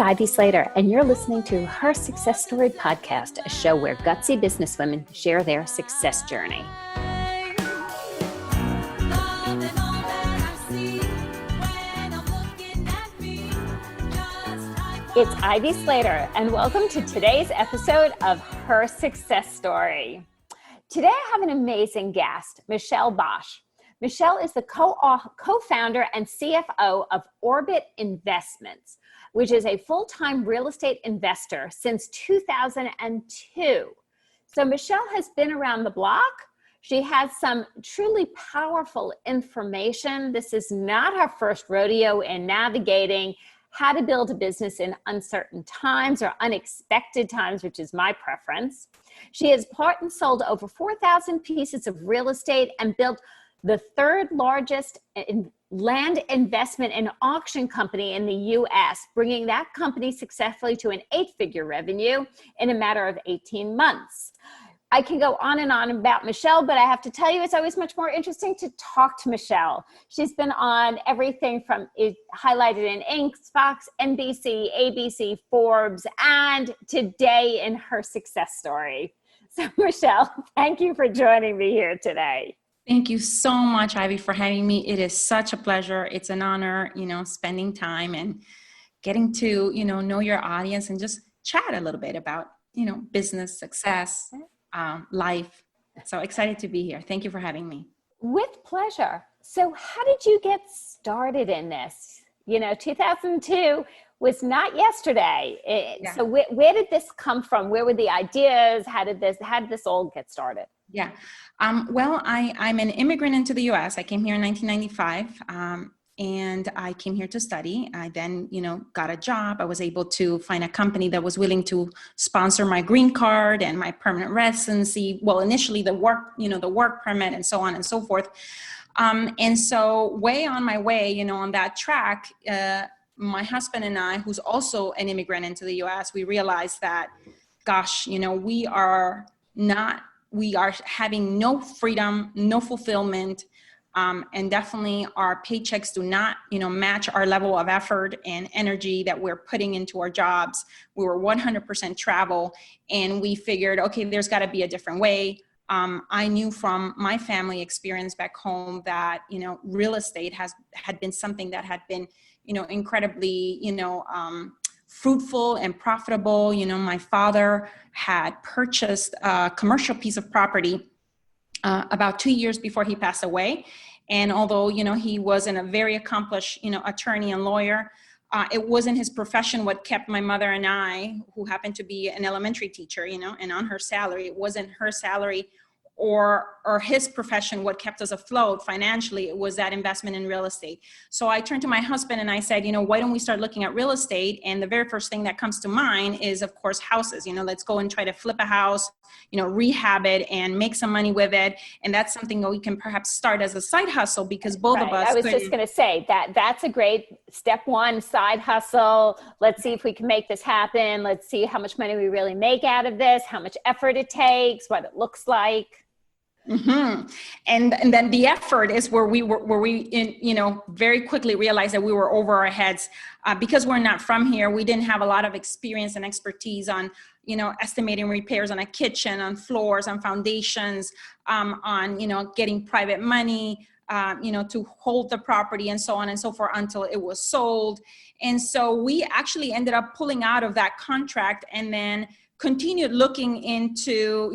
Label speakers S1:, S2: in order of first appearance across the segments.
S1: Ivy Slater, and you're listening to Her Success Story podcast, a show where gutsy businesswomen share their success journey. It's Ivy Slater, and welcome to today's episode of Her Success Story. Today I have an amazing guest, Michelle Bosch. Michelle is the co-founder and CFO of Orbit Investments, which is a full-time real estate investor since 2002. So Michelle has been around the block. She has some truly powerful information. This is not her first rodeo in navigating how to build a business in uncertain times or unexpected times, which is my preference. She has bought and sold over 4,000 pieces of real estate and built the third largest land investment and auction company in the U.S., bringing that company successfully to an 8-figure revenue in a matter of 18 months. I can go on and on about Michelle, but I have to tell you, it's always much more interesting to talk to Michelle. She's been on everything from highlighted in Inc., Fox, NBC, ABC, Forbes, and today in Her Success Story. So Michelle, thank you for joining me here today.
S2: Thank you so much, Ivy, for having me. It is such a pleasure. It's an honor, spending time and getting to, know your audience and just chat a little bit about, business, success, life. So excited to be here. Thank you for having me.
S1: With pleasure. So how did you get started in this? 2002 was not yesterday. Yeah. So where did this come from? Where were the ideas? How did this all get started?
S2: Yeah. Well, I'm an immigrant into the U.S. I came here in 1995, and I came here to study. I then, got a job. I was able to find a company that was willing to sponsor my green card and my permanent residency. Well, initially the work permit and so on and so forth. And so way on my way, on that track, my husband and I, who's also an immigrant into the U.S., we realized that, gosh, we are having no freedom, no fulfillment, and definitely our paychecks do not, match our level of effort and energy that we're putting into our jobs. We were 100% travel, and we figured, okay, there's got to be a different way. I knew from my family experience back home that, real estate had been something that had been, incredibly, fruitful and profitable. My father had purchased a commercial piece of property about 2 years before he passed away. And although, he wasn't a very accomplished, attorney and lawyer, it wasn't his profession what kept my mother and I, who happened to be an elementary teacher, and on her salary. It wasn't her salary or his profession what kept us afloat financially. It was that investment in real estate. So I turned to my husband and I said, why don't we start looking at real estate? And the very first thing that comes to mind is, of course, houses. Let's go and try to flip a house, rehab it and make some money with it. And that's something that we can perhaps start as a side hustle, because both of us.
S1: I was just going to say that's a great step one, side hustle. Let's see if we can make this happen. Let's see how much money we really make out of this, how much effort it takes, what it looks like.
S2: Mm-hmm. And then the effort is where we very quickly realized that we were over our heads because we're not from here. We didn't have a lot of experience and expertise on, estimating repairs on a kitchen, on floors, on foundations, on, getting private money, to hold the property and so on and so forth until it was sold. And so we actually ended up pulling out of that contract and then continued looking into,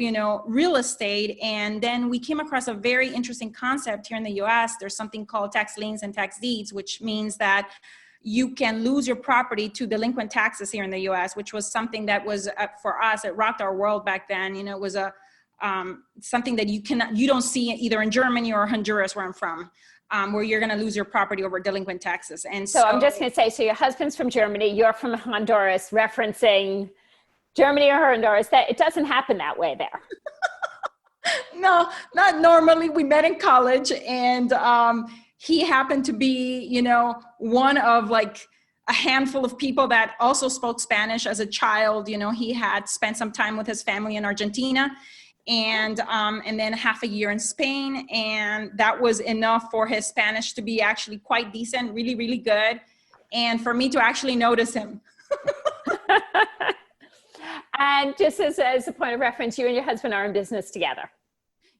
S2: real estate. And then we came across a very interesting concept here in the US. There's something called tax liens and tax deeds, which means that you can lose your property to delinquent taxes here in the US, which was something that was, for us, it rocked our world back then. It was something that you don't see either in Germany or Honduras, where I'm from. Where you're going to lose your property over delinquent taxes. And so
S1: I'm just going to say, so your husband's from Germany, you're from Honduras, referencing Germany or Honduras. That it doesn't happen that way there.
S2: No, not normally. We met in college, and he happened to be, one of like a handful of people that also spoke Spanish as a child. He had spent some time with his family in Argentina, and then half a year in Spain, and that was enough for his Spanish to be actually quite decent, really, really good, and for me to actually notice him.
S1: And just as a point of reference, you and your husband are in business together.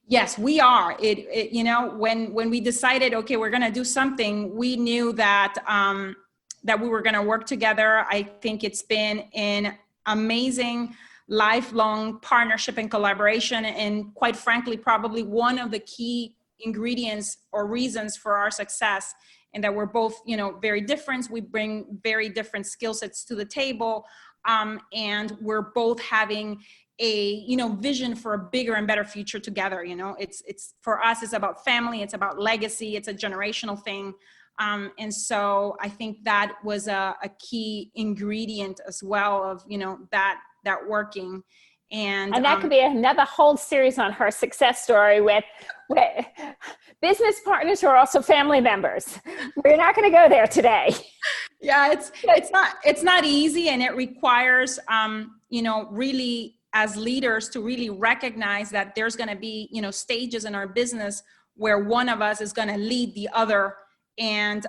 S2: Yes, we are. You know, when we decided, okay, we're going to do something, we knew that that we were going to work together. I think it's been an amazing lifelong partnership and collaboration, and quite frankly, probably one of the key ingredients or reasons for our success. And that we're both, you know, very different. We bring very different skill sets to the table, and we're both having a, you know, vision for a bigger and better future together. You know, it's for us, it's about family, it's about legacy, it's a generational thing. And so I think that was a key ingredient as well of, you know, that working. And
S1: that could be another whole series on her success story with business partners who are also family members. We're not going to go there today.
S2: Yeah, it's not easy, and it requires, you know, really, as leaders, to really recognize that there's going to be, you know, stages in our business where one of us is going to lead the other, and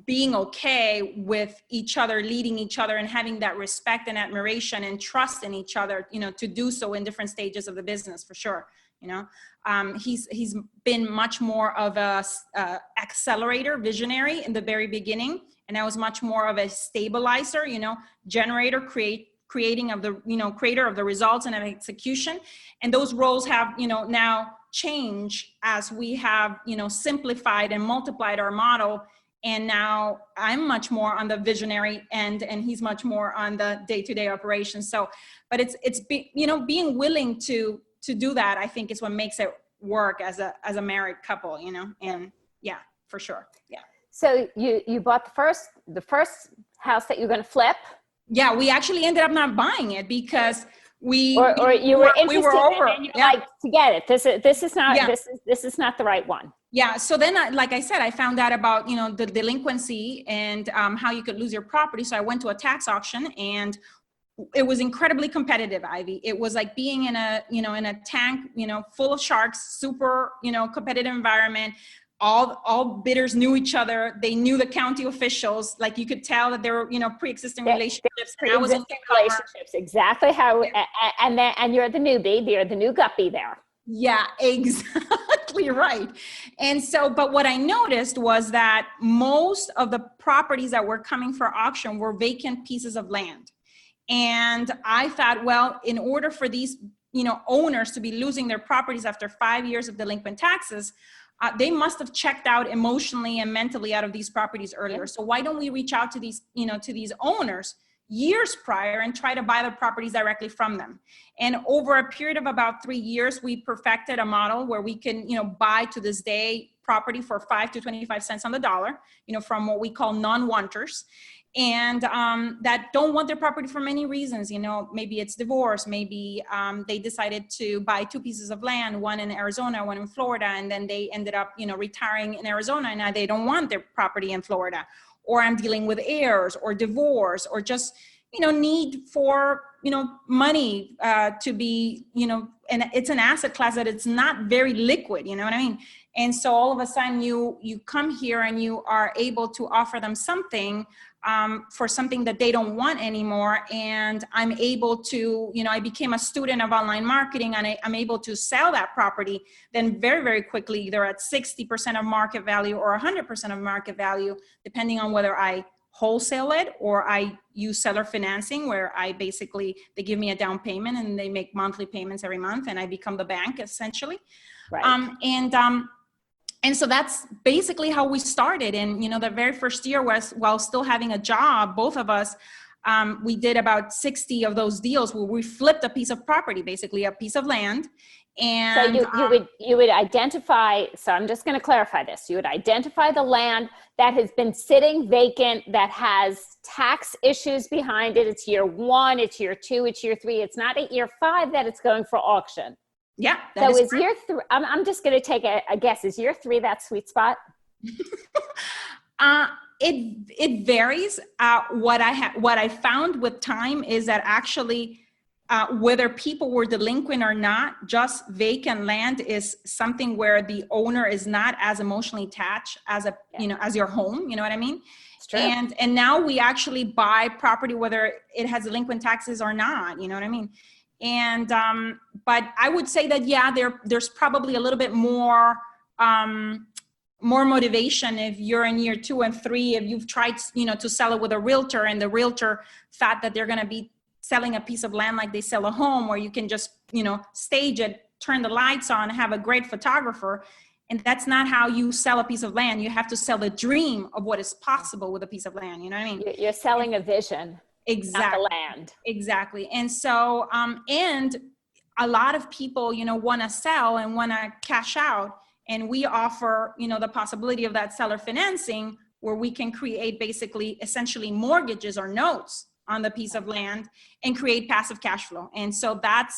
S2: being okay with each other leading each other and having that respect and admiration and trust in each other, you know, to do so in different stages of the business, for sure. You know, he's been much more of a accelerator, visionary in the very beginning, and I was much more of a stabilizer, you know, generator, creating of the, you know, creator of the results and of execution. And those roles have, you know, now changed as we have, you know, simplified and multiplied our model. And now I'm much more on the visionary end, and he's much more on the day-to-day operations. So, but you know, being willing to do that, I think, is what makes it work as a married couple, you know. And yeah, for sure. Yeah.
S1: So you bought the first house that you're going to flip.
S2: Yeah, we actually ended up not buying it because you
S1: were interested
S2: we were over.
S1: And you're like, forget it. This is not this is not the right one.
S2: Yeah. So then, like I said, I found out about, you know, the delinquency and how you could lose your property. So I went to a tax auction, and it was incredibly competitive, Ivy. It was like being in a tank, you know, full of sharks, super, you know, competitive environment. All bidders knew each other. They knew the county officials. Like, you could tell that there were, you know, pre-existing relationships.
S1: Pre-existing relationships, exactly how. And you're the newbie. You're the new guppy there.
S2: Yeah, exactly right. And so, but what I noticed was that most of the properties that were coming for auction were vacant pieces of land. And I thought, well, in order for these, you know, owners to be losing their properties after 5 years of delinquent taxes, they must have checked out emotionally and mentally out of these properties earlier. So why don't we reach out to these, you know, to these owners years prior and try to buy the properties directly from them? And over a period of about 3 years, we perfected a model where we can, you know, buy to this day property for 5 to 25 cents on the dollar, you know, from what we call non-wanters. And that don't want their property for many reasons. You know, maybe it's divorce, maybe they decided to buy 2 pieces of land, one in Arizona, one in Florida, and then they ended up, you know, retiring in Arizona, and now they don't want their property in Florida. Or I'm dealing with heirs, or divorce, or just, you know, need for, you know, money to be, you know, and it's an asset class that it's not very liquid, you know what I mean? And so all of a sudden you come here and you are able to offer them something for something that they don't want anymore. And I'm able to, you know, I became a student of online marketing, and I'm able to sell that property then very, very quickly, either at 60% of market value or 100% of market value, depending on whether I wholesale it or I use seller financing, where they give me a down payment and they make monthly payments every month, and I become the bank essentially. Right. And so that's basically how we started. And, you know, the very first year was, while still having a job, both of us, we did about 60 of those deals where we flipped a piece of property, basically a piece of land. And
S1: so you would identify, so I'm just going to clarify this. You would identify the land that has been sitting vacant, that has tax issues behind it. It's year 1, it's year 2, it's year 3. It's not at year 5 that it's going for auction.
S2: Yeah.
S1: So is year 3, I'm just going to take a guess. Is year 3 that sweet spot?
S2: It varies. What I found with time is that actually whether people were delinquent or not, just vacant land is something where the owner is not as emotionally attached as as your home. You know what I mean?
S1: It's true.
S2: And now we actually buy property whether it has delinquent taxes or not. You know what I mean? And but I would say that there's probably a little bit more motivation if you're in year 2 and 3, if you've tried to sell it with a realtor and the realtor thought that they're going to be selling a piece of land like they sell a home, where you can just stage it, turn the lights on, have a great photographer. And that's not how you sell a piece of land. You have to sell the dream of what is possible with a piece of land. You know what I mean?
S1: You're selling a vision.
S2: Exactly.
S1: Not the land.
S2: Exactly. And so and a lot of people want to sell and want to cash out, and we offer the possibility of that seller financing, where we can create basically essentially mortgages or notes on the piece of land and create passive cash flow. And so that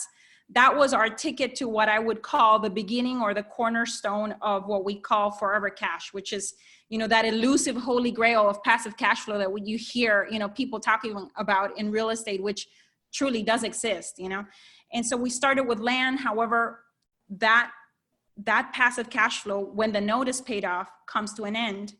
S2: was our ticket to what I would call the beginning or the cornerstone of what we call forever cash, which is that elusive holy grail of passive cash flow that when you hear people talking about in real estate, which truly does exist. And so we started with land. However, that passive cash flow, when the note is paid off, comes to an end.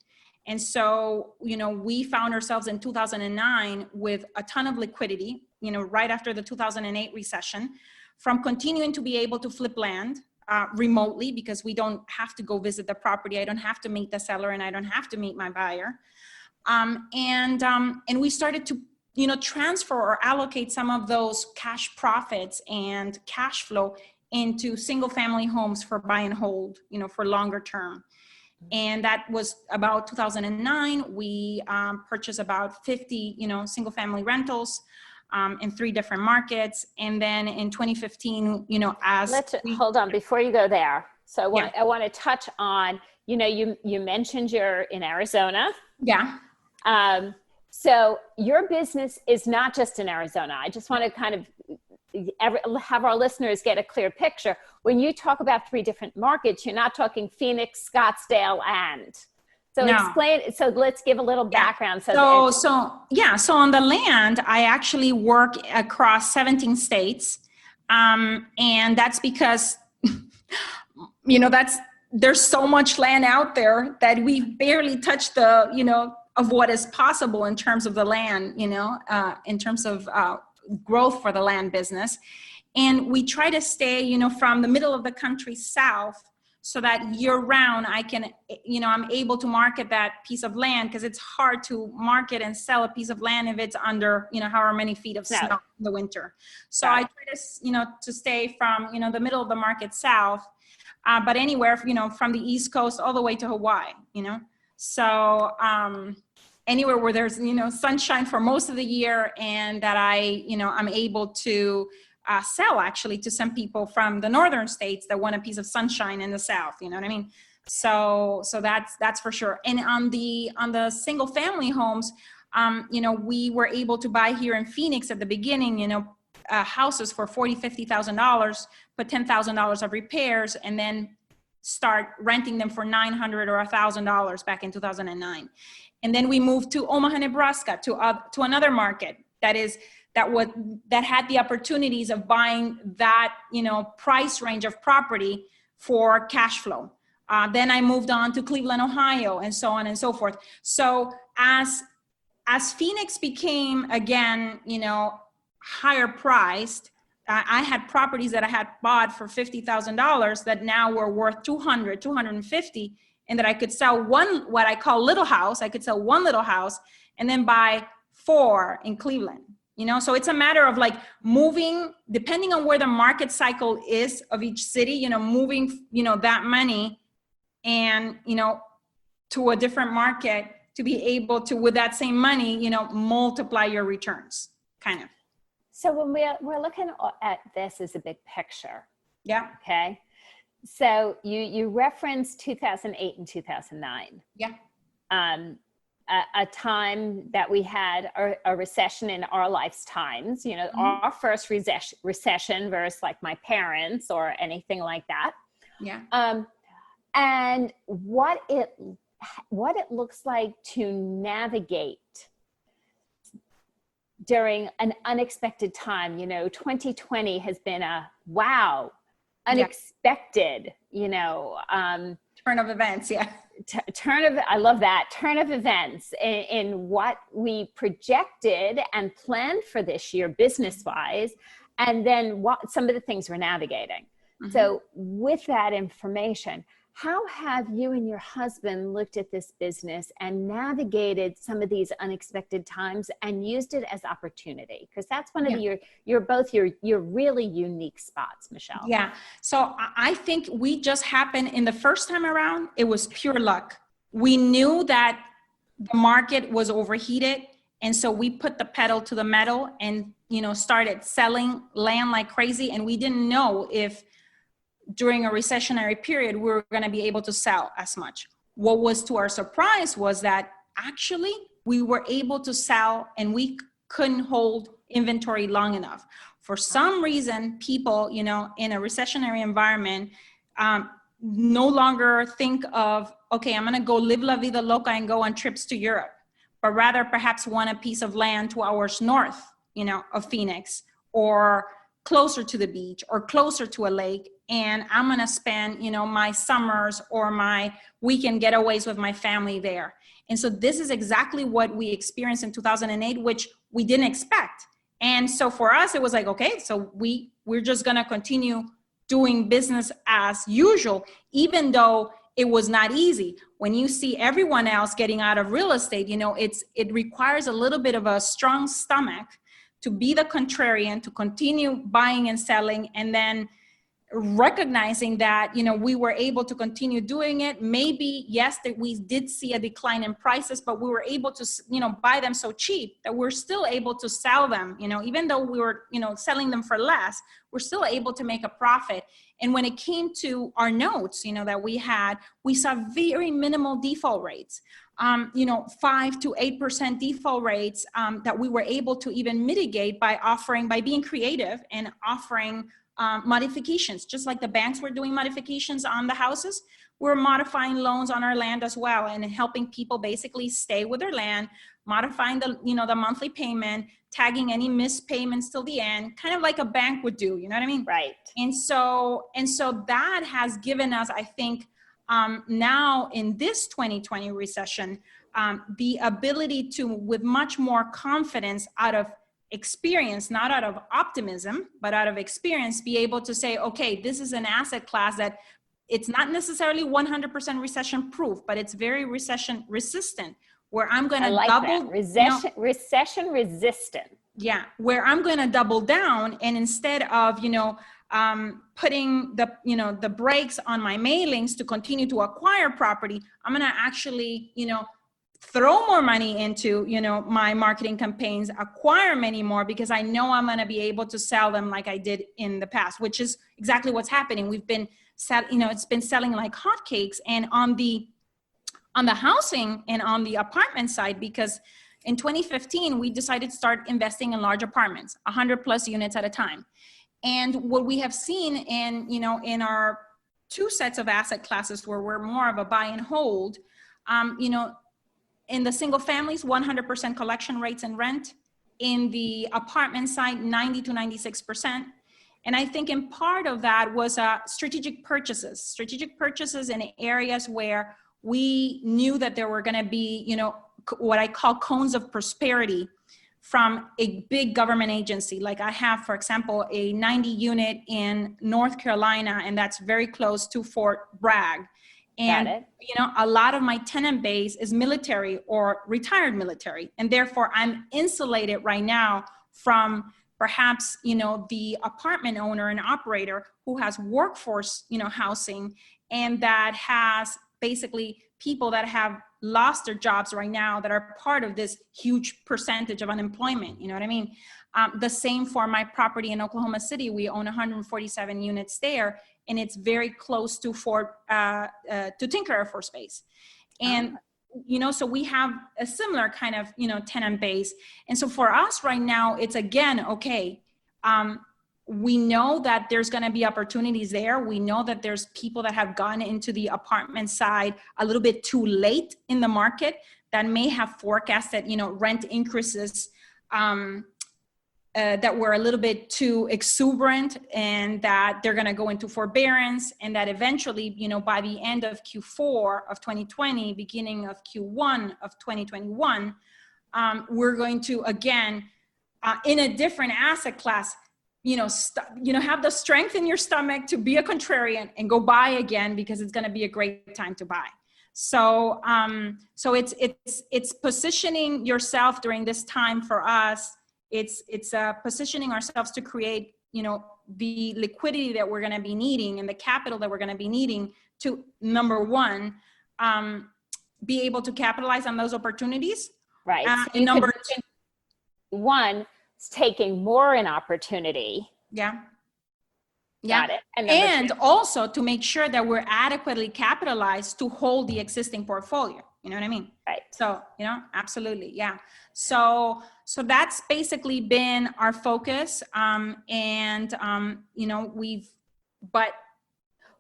S2: And so, we found ourselves in 2009 with a ton of liquidity, right after the 2008 recession, from continuing to be able to flip land remotely, because we don't have to go visit the property. I don't have to meet the seller, and I don't have to meet my buyer. And we started to, transfer or allocate some of those cash profits and cash flow into single family homes for buy and hold, for longer term. And that was about 2009. We purchased about 50, single family rentals in 3 different markets. And then in 2015,
S1: hold on before you go there. So I want to touch on, you mentioned you're in Arizona.
S2: Yeah.
S1: So your business is not just in Arizona. I just want to kind of have our listeners get a clear picture. When you talk about 3 different markets, you're not talking Phoenix, Scottsdale, and so explain. So let's give a little background. So
S2: on the land, I actually work across 17 states, and that's because there's so much land out there that we barely touch the of what is possible in terms of the land, in terms of growth for the land business. And we try to stay, from the middle of the country south, so that year round I can, I'm able to market that piece of land, because it's hard to market and sell a piece of land if it's under, however many feet of snow in the winter. So I try to, to stay from, the middle of the market south, but anywhere, from the East Coast all the way to Hawaii, So, anywhere where there's, sunshine for most of the year, and that I'm able to sell actually to some people from the northern states that want a piece of sunshine in the south. You know what I mean? So that's for sure. And on the single family homes, we were able to buy here in Phoenix at the beginning, houses for $40,000, $50,000, put $10,000 of repairs, and then start renting them for $900 or $1,000 back in 2009. And then we moved to Omaha, Nebraska, to another market that had the opportunities of buying that price range of property for cash flow. Then I moved on to Cleveland, Ohio, and so on and so forth. So as Phoenix became again higher priced, I had properties that I had bought for $50,000 that now were worth $200,000, $250,000. And that I could sell what I call little house. I could sell one little house and then buy 4 in Cleveland, So it's a matter of like moving, depending on where the market cycle is of each city, moving, that money and, to a different market to be able to, with that same money, multiply your returns, kind of.
S1: So when we're looking at this as a big picture.
S2: Yeah.
S1: Okay. So you referenced 2008 and 2009.
S2: Yeah.
S1: A time that we had a recession in our lifetimes, our first recession versus like my parents or anything like that.
S2: Yeah.
S1: And what it looks like to navigate during an unexpected time. 2020 has been a wow,
S2: Yeah.
S1: unexpected,
S2: Turn of events. Yeah.
S1: I love that turn of events in what we projected and planned for this year business wise, and then what some of the things we're navigating.
S2: Mm-hmm.
S1: So with that information, how have you and your husband looked at this business and navigated some of these unexpected times and used it as opportunity? Because that's one of your really unique spots, Michelle.
S2: Yeah. So I think we just happened in the first time around, it was pure luck. We knew that the market was overheated. And so we put the pedal to the metal and, started selling land like crazy. And we didn't know if during a recessionary period, we were going to be able to sell as much. What was to our surprise was that actually we were able to sell and we couldn't hold inventory long enough. For some reason, people, in a recessionary environment, no longer think of, okay, I'm going to go live la vida loca and go on trips to Europe, but rather perhaps want a piece of land 2 hours north, of Phoenix, or closer to the beach or closer to a lake. And I'm going to spend, my summers or my weekend getaways with my family there. And so this is exactly what we experienced in 2008, which we didn't expect. And so for us, it was like, okay, so we're just going to continue doing business as usual, even though it was not easy. When you see everyone else getting out of real estate, it requires a little bit of a strong stomach to be the contrarian, to continue buying and selling, and then recognizing that, we were able to continue doing it. Maybe, yes, that we did see a decline in prices, but we were able to, buy them so cheap that we're still able to sell them, even though we were, selling them for less, we're still able to make a profit. And when it came to our notes, that we saw very minimal default rates, 5 to 8% default rates that we were able to even mitigate by being creative and offering modifications. Just like the banks were doing modifications on the houses, we're modifying loans on our land as well, and helping people basically stay with their land, modifying the monthly payment, tagging any missed payments till the end, kind of like a bank would do, you know what I mean?
S1: Right.
S2: And so that has given us, I think, now in this 2020 recession, the ability to, with much more confidence, out of experience, not out of optimism, but out of experience, be able to say, okay, this is an asset class that it's not necessarily 100% recession proof, but it's very recession resistant, where I'm going to double
S1: recession resistant.
S2: Yeah. Where I'm going to double down, and instead of, putting the brakes on my mailings to continue to acquire property, I'm going to actually, throw more money into, my marketing campaigns, acquire many more, because I know I'm going to be able to sell them like I did in the past, which is exactly what's happening. We've been it's been selling like hotcakes, and on the housing and on the apartment side, because in 2015, we decided to start investing in large apartments, 100 plus units at a time. And what we have seen in our 2 sets of asset classes where we're more of a buy and hold, in the single families, 100% collection rates and rent. In the apartment side, 90 to 96%. And I think in part of that was strategic purchases in areas where we knew that there were going to be, what I call cones of prosperity from a big government agency. Like I have, for example, a 90 unit in North Carolina, and that's very close to Fort Bragg. And, a lot of my tenant base is military or retired military. And therefore I'm insulated right now from perhaps, the apartment owner and operator who has workforce, housing, and that has basically people that have lost their jobs right now that are part of this huge percentage of unemployment. You know what I mean? The same for my property in Oklahoma City. We own 147 units there, and it's very close to Tinker Air Force Base. And, so we have a similar kind of, tenant base. And so for us right now, it's again, okay, we know that there's going to be opportunities there. We know that there's people that have gone into the apartment side a little bit too late in the market that may have forecasted, rent increases, that we're a little bit too exuberant, and that they're going to go into forbearance, and that eventually, by the end of Q4 of 2020, beginning of Q1 of 2021, we're going to, again, in a different asset class, have the strength in your stomach to be a contrarian and go buy again, because it's going to be a great time to buy. So, it's positioning yourself during this time for us. It's positioning ourselves to create, the liquidity that we're going to be needing and the capital that we're going to be needing to, number one, be able to capitalize on those opportunities.
S1: Right. So
S2: and number two,
S1: one, is taking more in opportunity.
S2: Yeah.
S1: Got it.
S2: And also to make sure that we're adequately capitalized to hold the existing portfolio. You know what I mean?
S1: Right.
S2: So, absolutely. Yeah. So that's basically been our focus. But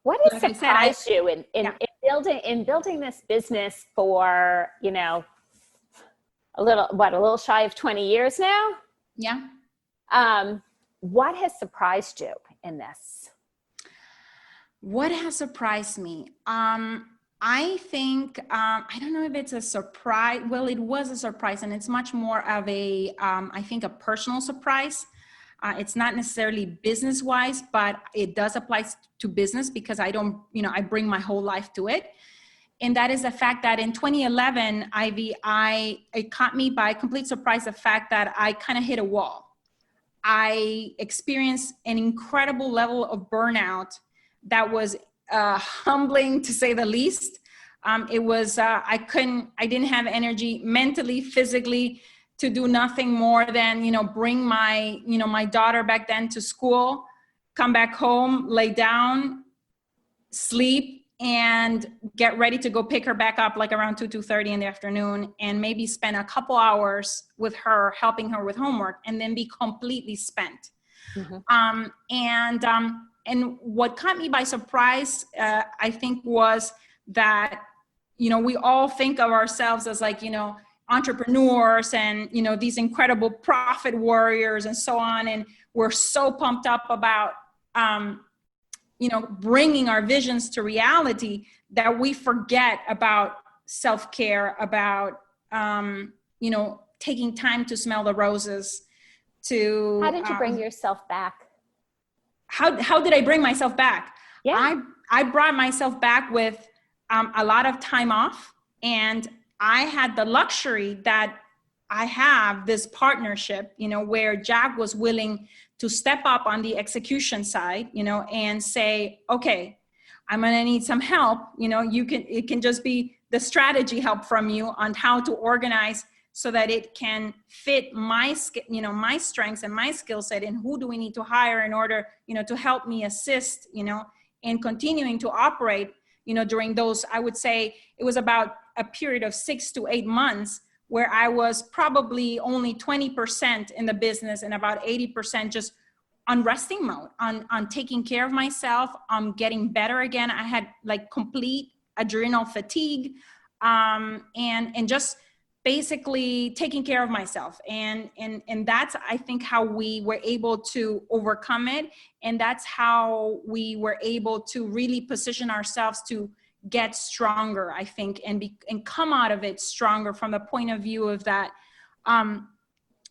S1: what has surprised you in building this business for, a little shy of 20 years now?
S2: Yeah.
S1: What has surprised you in this?
S2: What has surprised me? I think, I don't know if it's a surprise. Well, it was a surprise, and it's much more of I think a personal surprise. It's not necessarily business wise, but it does apply to business, because I bring my whole life to it. And that is the fact that in 2011, it caught me by complete surprise, the fact that I kind of hit a wall. I experienced an incredible level of burnout that was humbling, to say the least. It was, I didn't have energy mentally, physically, to do nothing more than, bring my daughter back then to school, come back home, lay down, sleep, and get ready to go pick her back up like around 2:30 in the afternoon, and maybe spend a couple hours with her, helping her with homework, and then be completely spent. Mm-hmm. And what caught me by surprise, I think, was that, we all think of ourselves as like, entrepreneurs and, these incredible profit warriors and so on. And we're so pumped up about, bringing our visions to reality, that we forget about self-care, about, taking time to smell the roses.
S1: How did you bring yourself back?
S2: How did I bring myself back?
S1: Yeah.
S2: I brought myself back with a lot of time off, and I had the luxury that I have this partnership, where Jack was willing to step up on the execution side, and say, okay, I'm going to need some help. It can just be the strategy help from you on how to organize so that it can fit my strengths and my skill set, and who do we need to hire in order, to help me assist, in continuing to operate, during those, I would say it was about a period of 6 to 8 months where I was probably only 20% in the business and about 80% just on resting mode, on taking care of myself, on getting better again. I had like complete adrenal fatigue, and just basically taking care of myself. And that's, I think, how we were able to overcome it. And that's how we were able to really position ourselves to get stronger, I think, and come out of it stronger, from the point of view of that,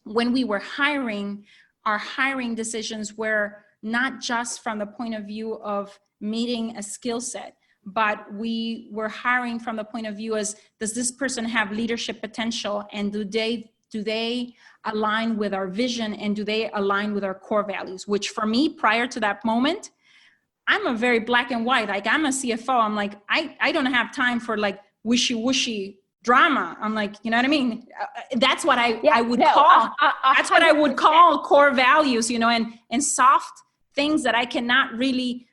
S2: when we were hiring, our hiring decisions were not just from the point of view of meeting a skill set, but we were hiring from the point of view as, does this person have leadership potential, and do they align with our vision, and do they align with our core values? Which for me, prior to that moment, I'm a very black and white. Like, I'm a CFO. I'm like, I don't have time for like wishy-washy drama. I'm like, you know what I mean? That's what I would call, that's what I would call core values, and soft things that I cannot really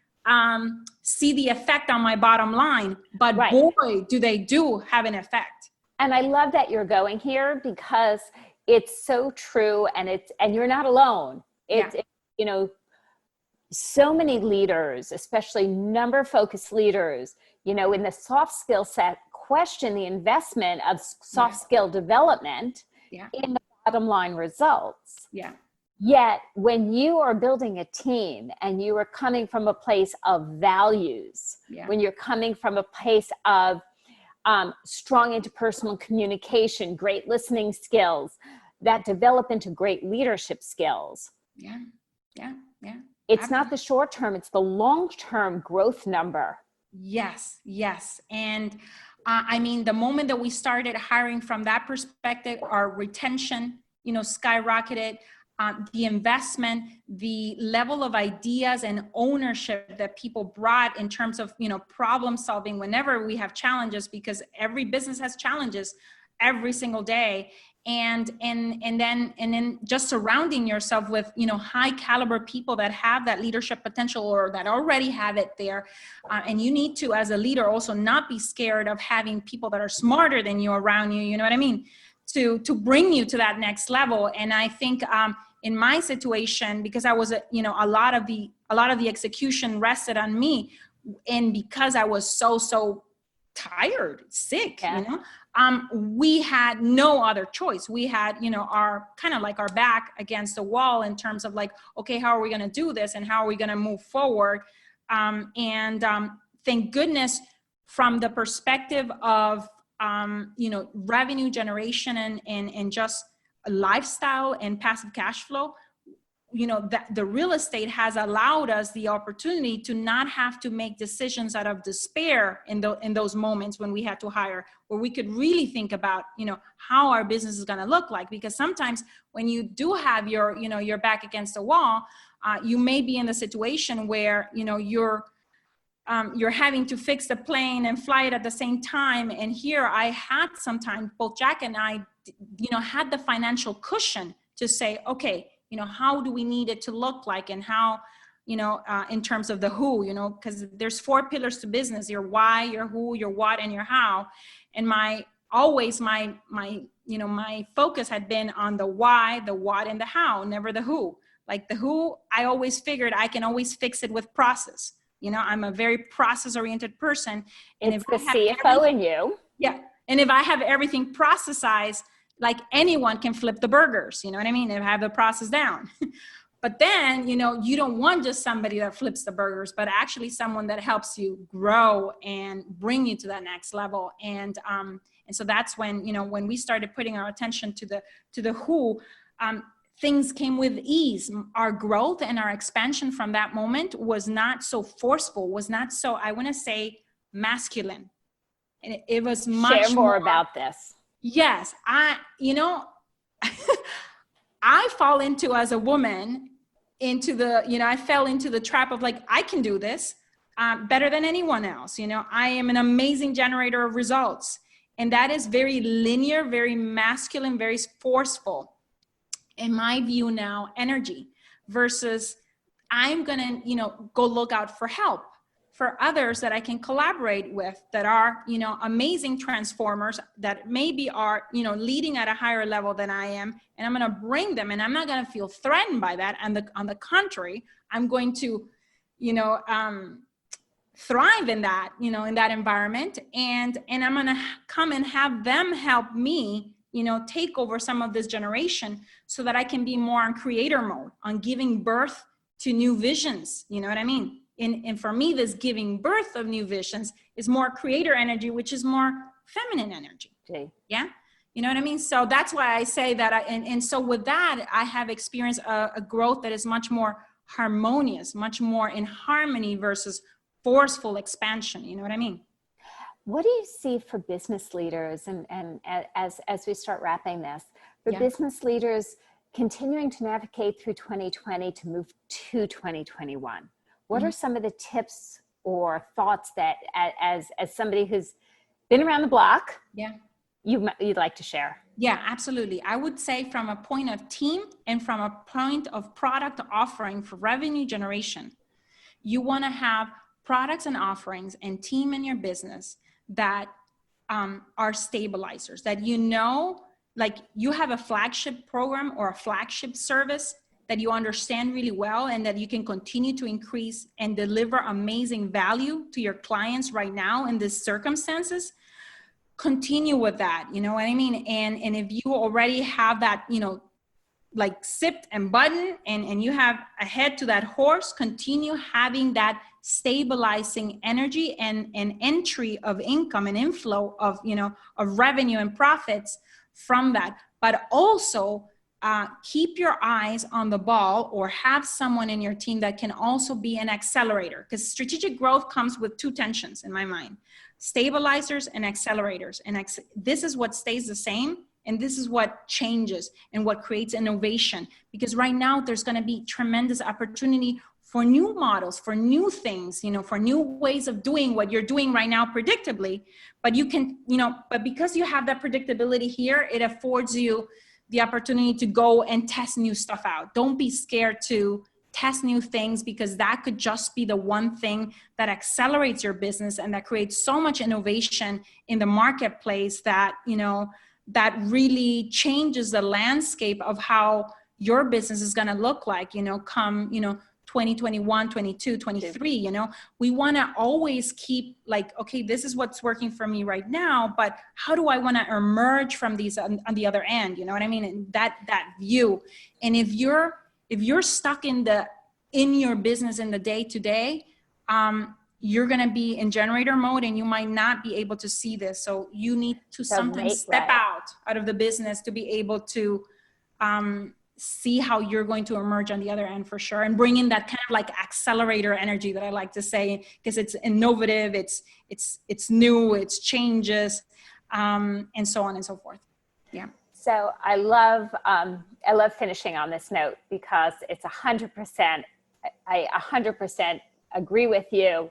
S2: see the effect on my bottom line. But right. Boy, do they have an effect.
S1: And I love that you're going here, because it's so true, and you're not alone. It's so many leaders, especially number-focused leaders, in the soft skill set, question the investment of soft skill development in the bottom line results.
S2: Yeah.
S1: Yet when you are building a team and you are coming from a place of values, when you're coming from a place of strong interpersonal communication, great listening skills that develop into great leadership skills.
S2: Yeah.
S1: It's not the short term, it's the long-term growth number.
S2: Yes. And I mean, the moment that we started hiring from that perspective, our retention, skyrocketed. The investment, the level of ideas and ownership that people brought in terms of, problem solving whenever we have challenges, because every business has challenges every single day. And then just surrounding yourself with, high caliber people that have that leadership potential or that already have it there. And you need to, as a leader, also not be scared of having people that are smarter than you around you. You know what I mean? To bring you to that next level. And I think, in my situation, because I was, a lot of the execution rested on me, and because I was so tired, sick, we had no other choice. We had, our kind of like our back against the wall in terms of like, okay, how are we going to do this, and how are we going to move forward? Thank goodness, from the perspective of revenue generation and just lifestyle and passive cash flow, that the real estate has allowed us the opportunity to not have to make decisions out of despair in those moments when we had to hire, where we could really think about, how our business is going to look like. Because sometimes when you do have your back against the wall, you may be in the situation where, you're having to fix the plane and fly it at the same time. And here I had sometimes, both Jack and I, had the financial cushion to say, okay, how do we need it to look like, and how, in terms of the who, because there's 4 pillars to business: your why, your who, your what, and your how. And my focus had been on the why, the what, and the how, never the who. Like the who, I always figured I can always fix it with process. I'm a very process-oriented person. And
S1: it's the CFO in you.
S2: Yeah. And if I have everything processized, like anyone can flip the burgers, you know what I mean? If I have the process down. But then, you don't want just somebody that flips the burgers, but actually someone that helps you grow and bring you to that next level. And so that's when, when we started putting our attention to the who, things came with ease. Our growth and our expansion from that moment was not so forceful, was not so, I want to say, masculine. And it was much
S1: Share more about this.
S2: Yes. I fall into, as a woman, I fell into the trap of like, I can do this better than anyone else. I am an amazing generator of results. And that is very linear, very masculine, very forceful. In my view now, energy versus I'm going to, go look out for help for others that I can collaborate with that are, amazing transformers that maybe are, leading at a higher level than I am. And I'm going to bring them, and I'm not going to feel threatened by that. And on the contrary, I'm going to, thrive in that, in that environment. And I'm going to come and have them help me, take over some of this generation so that I can be more on creator mode, on giving birth to new visions. You know what I mean? And for me, this giving birth of new visions is more creator energy, which is more feminine energy.
S1: Okay.
S2: Yeah. You know what I mean? So that's why I say that. And so with that, I have experienced a growth that is much more harmonious, much more in harmony versus forceful expansion. You know what I mean?
S1: What do you see for business leaders, and as we start wrapping this, for business leaders continuing to navigate through 2020 to move to 2021? What are some of the tips or thoughts that, as somebody who's been around the block, you'd like to share?
S2: Yeah, absolutely. I would say from a point of team and from a point of product offering for revenue generation, you want to have products and offerings and team in your business that are stabilizers, that like you have a flagship program or a flagship service that you understand really well and that you can continue to increase and deliver amazing value to your clients right now in these circumstances. Continue with that, you know what I mean? And if you already have that, like zipped and buttoned, and you have a head to that horse, continue having that stabilizing energy and entry of income and inflow of, of revenue and profits from that. But also keep your eyes on the ball, or have someone in your team that can also be an accelerator, because strategic growth comes with two tensions in my mind: stabilizers and accelerators. And this is what stays the same, and this is what changes and what creates innovation. Because right now there's going to be tremendous opportunity for new models, for new things, for new ways of doing what you're doing right now predictably. But you can, but because you have that predictability here, it affords you the opportunity to go and test new stuff out. Don't be scared to test new things, because that could just be the one thing that accelerates your business and that creates so much innovation in the marketplace that, that really changes the landscape of how your business is going to look like, come, 2021, 22, 23, we want to always keep like, okay, this is what's working for me right now, but how do I want to emerge from these on the other end? You know what I mean? And that view. And if you're stuck in your business in the day to day, you're going to be in generator mode, and you might not be able to see this. So you need to sometimes step out of the business to be able to see how you're going to emerge on the other end, for sure. And bring in that kind of like accelerator energy that I like to say, because it's innovative, it's new, it's changes, and so on and so forth. Yeah.
S1: So I love finishing on this note, because it's 100%. I 100% agree with you.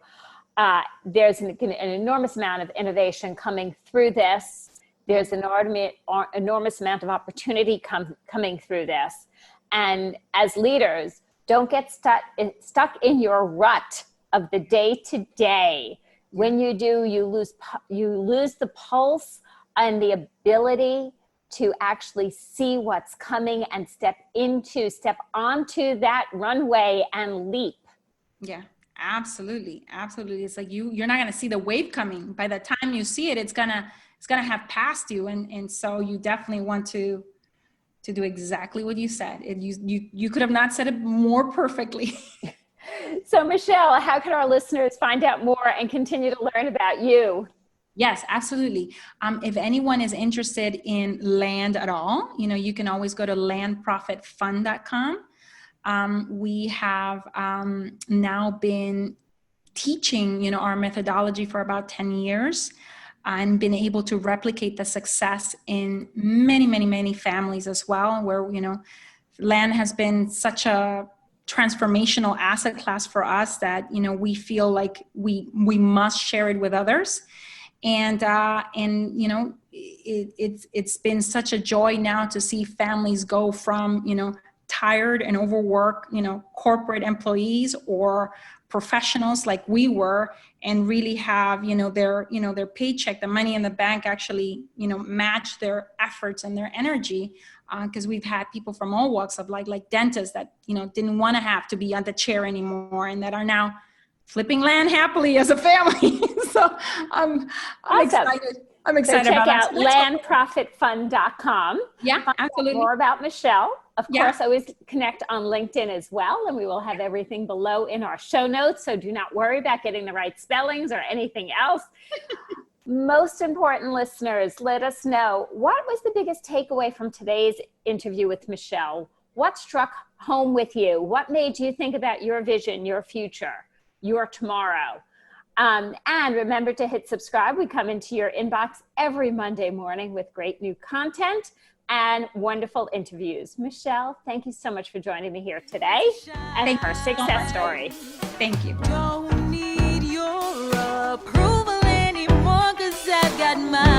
S1: There's an enormous amount of innovation coming through this. There's an enormous amount of opportunity coming through this. And as leaders, don't get stuck in your rut of the day to day. When you do, you lose the pulse and the ability to actually see what's coming and step onto that runway and leap.
S2: Yeah, absolutely. Absolutely. It's like you're not going to see the wave coming. By the time you see it, it's gonna have passed you. And so you definitely want to do exactly what you said. You could have not said it more perfectly.
S1: So Michelle, how can our listeners find out more and continue to learn about you?
S2: Yes, absolutely. If anyone is interested in land at all, you can always go to landprofitfund.com. We have now been teaching, our methodology for about 10 years, and been able to replicate the success in many, many, many families as well, where, land has been such a transformational asset class for us that, we feel like we must share it with others. And it's been such a joy now to see families go from, tired and overworked, corporate employees or professionals like we were, and really have, their paycheck, the money in the bank actually, match their efforts and their energy. Because we've had people from all walks of life, like dentists that, didn't want to have to be on the chair anymore, and that are now flipping land happily as a family. So I'm excited. I'm excited
S1: so check
S2: about
S1: out landprofitfund.com.
S2: Yeah, absolutely.
S1: More about Michelle. Of course, always connect on LinkedIn as well, and we will have everything below in our show notes. So do not worry about getting the right spellings or anything else. Most important, listeners, let us know, what was the biggest takeaway from today's interview with Michelle? What struck home with you? What made you think about your vision, your future, your tomorrow? And remember to hit subscribe. We come into your inbox every Monday morning with great new content and wonderful interviews. Michelle, thank you so much for joining me here today and her success story.
S2: Thank you.
S3: Don't need your approval anymore, 'cause I've got mine.